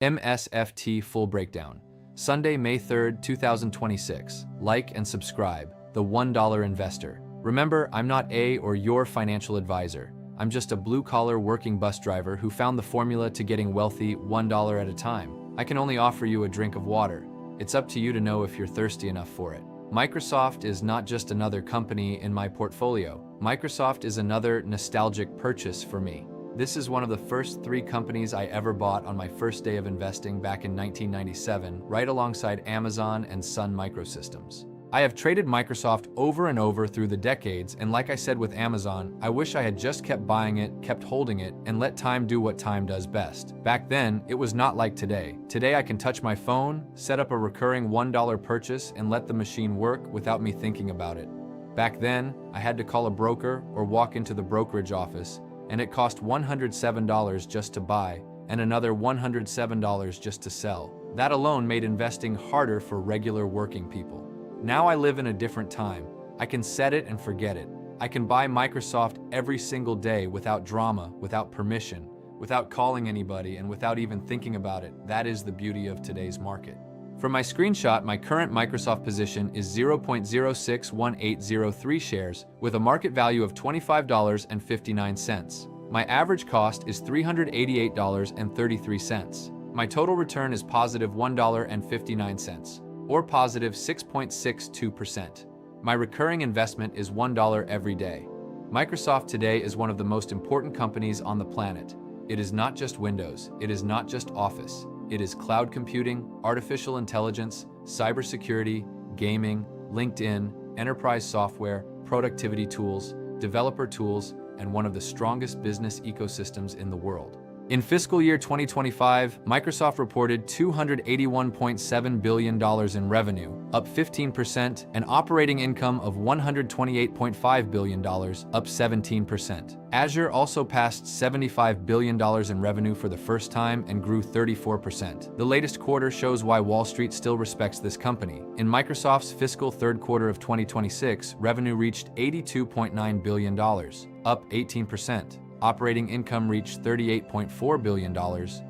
MSFT Full Breakdown. Sunday, May 3rd, 2026. Like and subscribe. The $1 Investor. Remember, I'm not a or your financial advisor. I'm just a blue-collar working bus driver who found the formula to getting wealthy $1 at a time. I can only offer you a drink of water. It's up to you to know if you're thirsty enough for it. Microsoft is not just another company in my portfolio. Microsoft is another nostalgic purchase for me. This is one of the first 3 companies I ever bought on my first day of investing back in 1997, right alongside Amazon and Sun Microsystems. I have traded Microsoft over and over through the decades, and like I said with Amazon, I wish I had just kept buying it, kept holding it, and let time do what time does best. Back then, it was not like today. Today I can touch my phone, set up a recurring $1 purchase, and let the machine work without me thinking about it. Back then, I had to call a broker or walk into the brokerage office, and it cost $107 just to buy, and another $107 just to sell. That alone made investing harder for regular working people. Now I live in a different time. I can set it and forget it. I can buy Microsoft every single day without drama, without permission, without calling anybody, and without even thinking about it. That is the beauty of today's market. From my screenshot, my current Microsoft position is 0.061803 shares with a market value of $25.59. My average cost is $388.33. My total return is positive $1.59, or positive 6.62%. My recurring investment is $1 every day. Microsoft today is one of the most important companies on the planet. It is not just Windows, it is not just Office. It is cloud computing, artificial intelligence, cybersecurity, gaming, LinkedIn, enterprise software, productivity tools, developer tools, and one of the strongest business ecosystems in the world. In fiscal year 2025, Microsoft reported $281.7 billion in revenue, up 15%, and operating income of $128.5 billion, up 17%. Azure also passed $75 billion in revenue for the first time and grew 34%. The latest quarter shows why Wall Street still respects this company. In Microsoft's fiscal third quarter of 2026, revenue reached $82.9 billion, up 18%. Operating income reached $38.4 billion,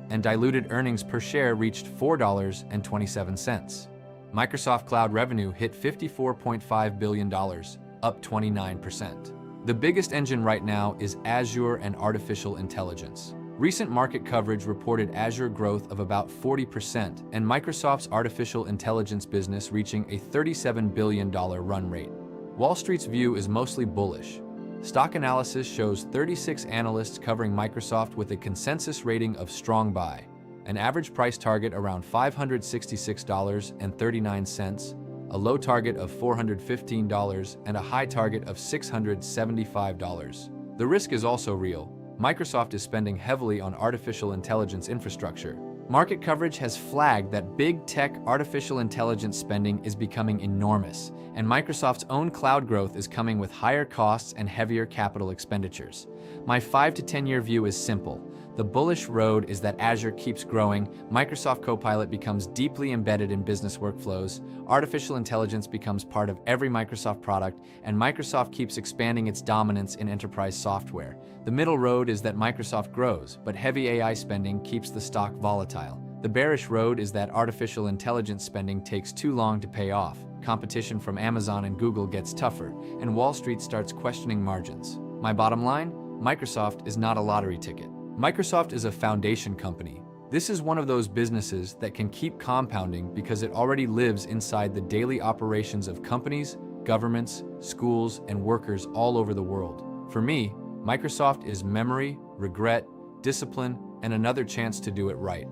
and diluted earnings per share reached $4.27. Microsoft Cloud revenue hit $54.5 billion, up 29%. The biggest engine right now is Azure and artificial intelligence. Recent market coverage reported Azure growth of about 40% and Microsoft's artificial intelligence business reaching a $37 billion run rate. Wall Street's view is mostly bullish. Stock analysis shows 36 analysts covering Microsoft with a consensus rating of strong buy, an average price target around $566.39, a low target of $415, and a high target of $675. The risk is also real. Microsoft is spending heavily on artificial intelligence infrastructure. Market coverage has flagged that big tech artificial intelligence spending is becoming enormous, and Microsoft's own cloud growth is coming with higher costs and heavier capital expenditures. My 5 to 10 year view is simple. The bullish road is that Azure keeps growing, Microsoft Copilot becomes deeply embedded in business workflows, artificial intelligence becomes part of every Microsoft product, and Microsoft keeps expanding its dominance in enterprise software. The middle road is that Microsoft grows, but heavy AI spending keeps the stock volatile. The bearish road is that artificial intelligence spending takes too long to pay off, competition from Amazon and Google gets tougher, and Wall Street starts questioning margins. My bottom line? Microsoft is not a lottery ticket. Microsoft is a foundation company. This is one of those businesses that can keep compounding because it already lives inside the daily operations of companies, governments, schools, and workers all over the world. For me, Microsoft is memory, regret, discipline, and another chance to do it right.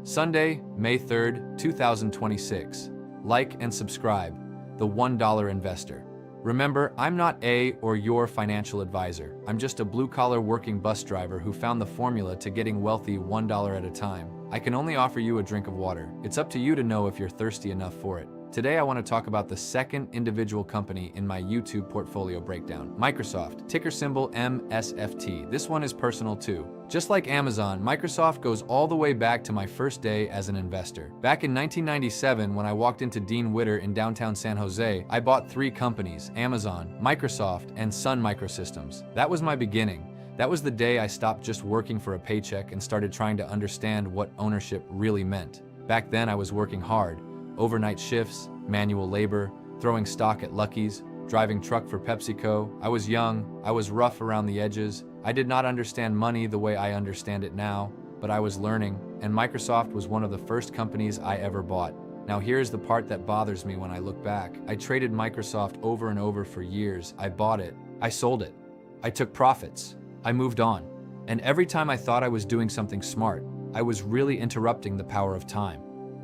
Sunday, May 3rd, 2026. Like and subscribe. The $1 Investor. Remember, I'm not a or your financial advisor. I'm just a blue-collar working bus driver who found the formula to getting wealthy $1 at a time. I can only offer you a drink of water. It's up to you to know if you're thirsty enough for it. Today I want to talk about the second individual company in my YouTube portfolio breakdown, Microsoft, ticker symbol MSFT. This one is personal too. Just like Amazon, Microsoft goes all the way back to my first day as an investor. Back in 1997, when I walked into Dean Witter in downtown San Jose, I bought 3 companies, Amazon, Microsoft, and Sun Microsystems. That was my beginning. That was the day I stopped just working for a paycheck and started trying to understand what ownership really meant. Back then I was working hard, overnight shifts, manual labor, throwing stock at Lucky's, driving truck for PepsiCo. I was young, I was rough around the edges. I did not understand money the way I understand it now, but I was learning, and Microsoft was one of the first companies I ever bought. Now here's the part that bothers me when I look back. I traded Microsoft over and over for years. I bought it, I sold it, I took profits, I moved on. And every time I thought I was doing something smart, I was really interrupting the power of time.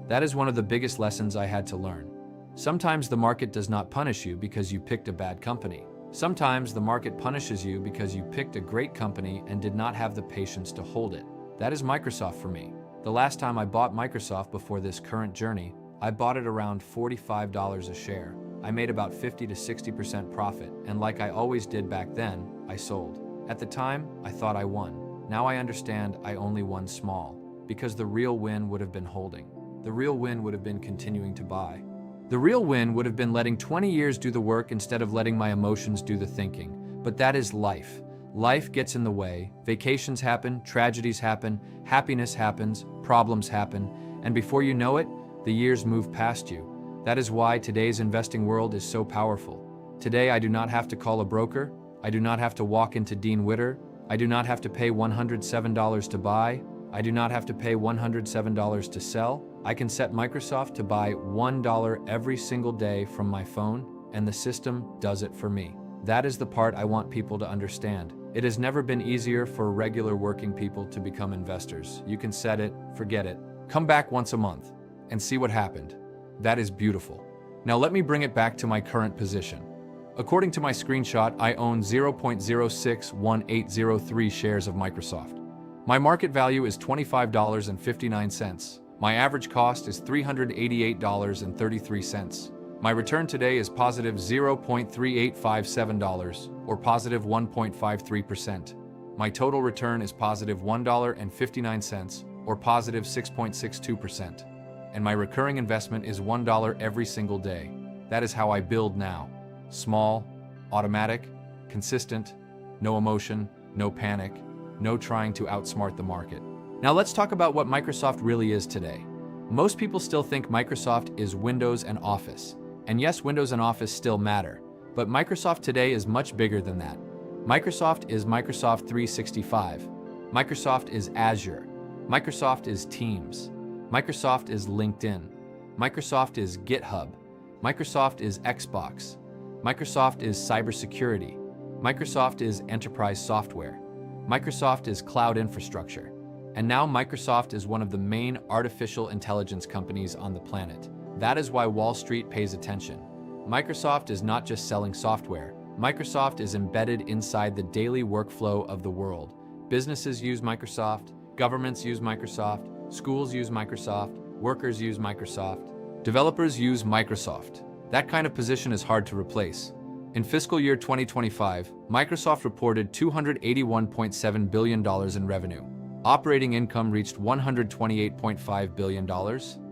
That is one of the biggest lessons I had to learn. Sometimes the market does not punish you because you picked a bad company. Sometimes the market punishes you because you picked a great company and did not have the patience to hold it. That is Microsoft for me. The last time I bought Microsoft before this current journey, I bought it around $45 a share. I made about 50 to 60% profit, and like I always did back then, I sold. At the time, I thought I won. Now I understand I only won small, because the real win would have been holding. The real win would have been continuing to buy. The real win would have been letting 20 years do the work instead of letting my emotions do the thinking. But that is life. Life gets in the way, vacations happen, tragedies happen, happiness happens, problems happen, and before you know it, the years move past you. That is why today's investing world is so powerful. Today I do not have to call a broker, I do not have to walk into Dean Witter, I do not have to pay $107 to buy, I do not have to pay $107 to sell. I can set Microsoft to buy $1 every single day from my phone, and the system does it for me. That is the part I want people to understand. It has never been easier for regular working people to become investors. You can set it, forget it, come back once a month, and see what happened. That is beautiful. Now let me bring it back to my current position. According to my screenshot, I own 0.061803 shares of Microsoft. My market value is $25.59. My average cost is $388.33. My return today is positive $0.3857 or positive 1.53%. My total return is positive $1.59 or positive 6.62%. And my recurring investment is $1 every single day. That is how I build now. Small, automatic, consistent, no emotion, no panic, no trying to outsmart the market. Now let's talk about what Microsoft really is today. Most people still think Microsoft is Windows and Office. And yes, Windows and Office still matter, but Microsoft today is much bigger than that. Microsoft is Microsoft 365. Microsoft is Azure. Microsoft is Teams. Microsoft is LinkedIn. Microsoft is GitHub. Microsoft is Xbox. Microsoft is cybersecurity. Microsoft is enterprise software. Microsoft is cloud infrastructure. And now Microsoft is one of the main artificial intelligence companies on the planet. That is why Wall Street pays attention. Microsoft is not just selling software. Microsoft is embedded inside the daily workflow of the world. Businesses use Microsoft, governments use Microsoft, schools use Microsoft, workers use Microsoft, developers use Microsoft. That kind of position is hard to replace. In fiscal year 2025, Microsoft reported $281.7 billion in revenue. Operating income reached $128.5 billion.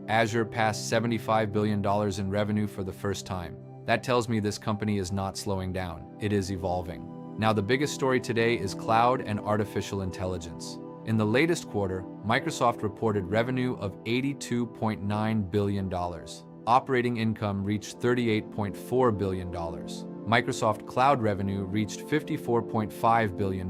Azure passed $75 billion in revenue for the first time. That tells me this company is not slowing down, it is evolving. Now the biggest story today is cloud and artificial intelligence. In the latest quarter, Microsoft reported revenue of $82.9 billion. Operating income reached $38.4 billion. Microsoft Cloud revenue reached $54.5 billion.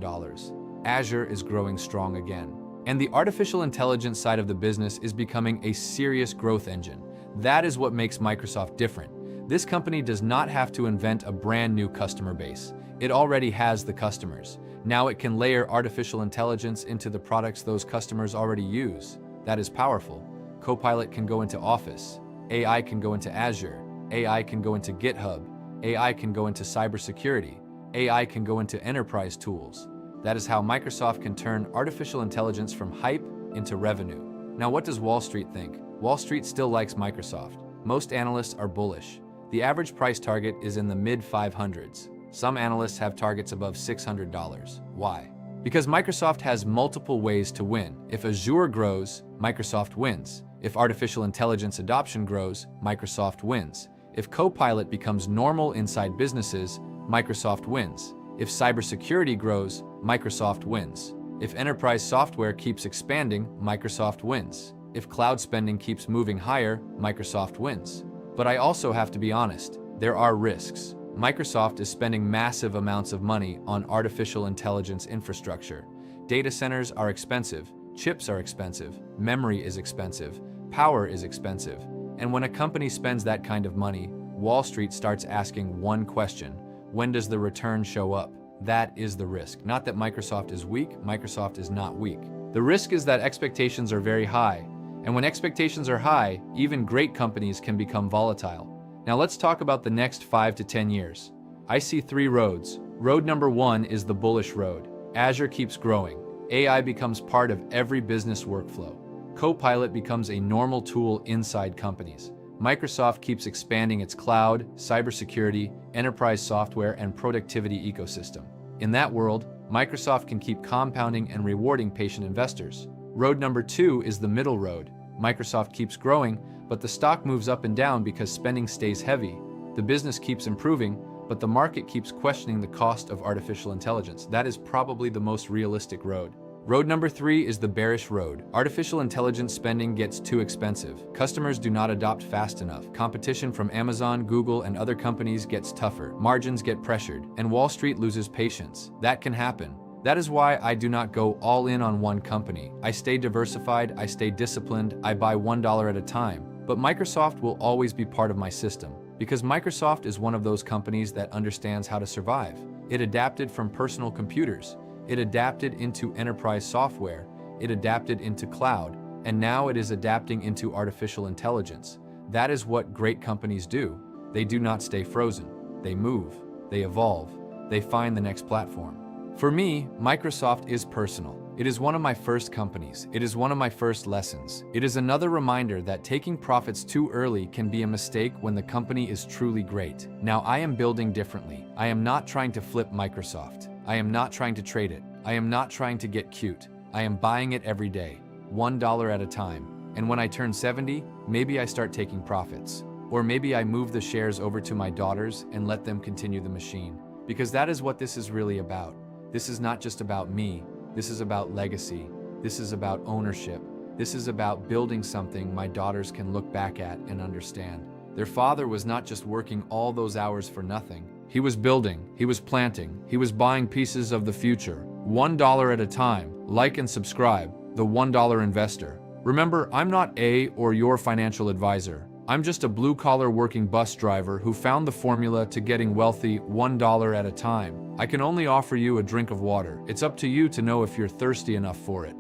Azure is growing strong again. And the artificial intelligence side of the business is becoming a serious growth engine. That is what makes Microsoft different. This company does not have to invent a brand new customer base. It already has the customers. Now it can layer artificial intelligence into the products those customers already use. That is powerful. Copilot can go into Office. AI can go into Azure. AI can go into GitHub. AI can go into cybersecurity. AI can go into enterprise tools. That is how Microsoft can turn artificial intelligence from hype into revenue. Now what does Wall Street think? Wall Street still likes Microsoft. Most analysts are bullish. The average price target is in the mid-500s. Some analysts have targets above $600. Why? Because Microsoft has multiple ways to win. If Azure grows, Microsoft wins. If artificial intelligence adoption grows, Microsoft wins. If Copilot becomes normal inside businesses, Microsoft wins. If cybersecurity grows, Microsoft wins. If enterprise software keeps expanding, Microsoft wins. If cloud spending keeps moving higher, Microsoft wins. But I also have to be honest, there are risks. Microsoft is spending massive amounts of money on artificial intelligence infrastructure. Data centers are expensive, chips are expensive, memory is expensive, power is expensive. And when a company spends that kind of money, Wall Street starts asking one question: when does the return show up? That is the risk. Not that Microsoft is weak, Microsoft is not weak. The risk is that expectations are very high. And when expectations are high, even great companies can become volatile. Now let's talk about the next 5 to 10 years. I see 3 roads. Road number 1 is the bullish road. Azure keeps growing. AI becomes part of every business workflow. Copilot becomes a normal tool inside companies. Microsoft keeps expanding its cloud, cybersecurity, enterprise software, and productivity ecosystem. In that world, Microsoft can keep compounding and rewarding patient investors. Road number 2 is the middle road. Microsoft keeps growing, but the stock moves up and down because spending stays heavy. The business keeps improving, but the market keeps questioning the cost of artificial intelligence. That is probably the most realistic road. Road number 3 is the bearish road. Artificial intelligence spending gets too expensive. Customers do not adopt fast enough. Competition from Amazon, Google, and other companies gets tougher. Margins get pressured, and Wall Street loses patience. That can happen. That is why I do not go all in on one company. I stay diversified, I stay disciplined, I buy $1 at a time. But Microsoft will always be part of my system, because Microsoft is one of those companies that understands how to survive. It adapted from personal computers. It adapted into enterprise software. It adapted into cloud. And now it is adapting into artificial intelligence. That is what great companies do. They do not stay frozen. They move. They evolve. They find the next platform. For me, Microsoft is personal. It is one of my first companies. It is one of my first lessons. It is another reminder that taking profits too early can be a mistake when the company is truly great. Now I am building differently. I am not trying to flip Microsoft. I am not trying to trade it. I am not trying to get cute. I am buying it every day, $1 at a time. And when I turn 70, maybe I start taking profits. Or maybe I move the shares over to my daughters and let them continue the machine. Because that is what this is really about. This is not just about me. This is about legacy. This is about ownership. This is about building something my daughters can look back at and understand. Their father was not just working all those hours for nothing. He was building, he was planting, he was buying pieces of the future. $1 at a time. Like and subscribe. The $1 Investor. Remember, I'm not or your financial advisor. I'm just a blue-collar working bus driver who found the formula to getting wealthy $1 at a time. I can only offer you a drink of water. It's up to you to know if you're thirsty enough for it.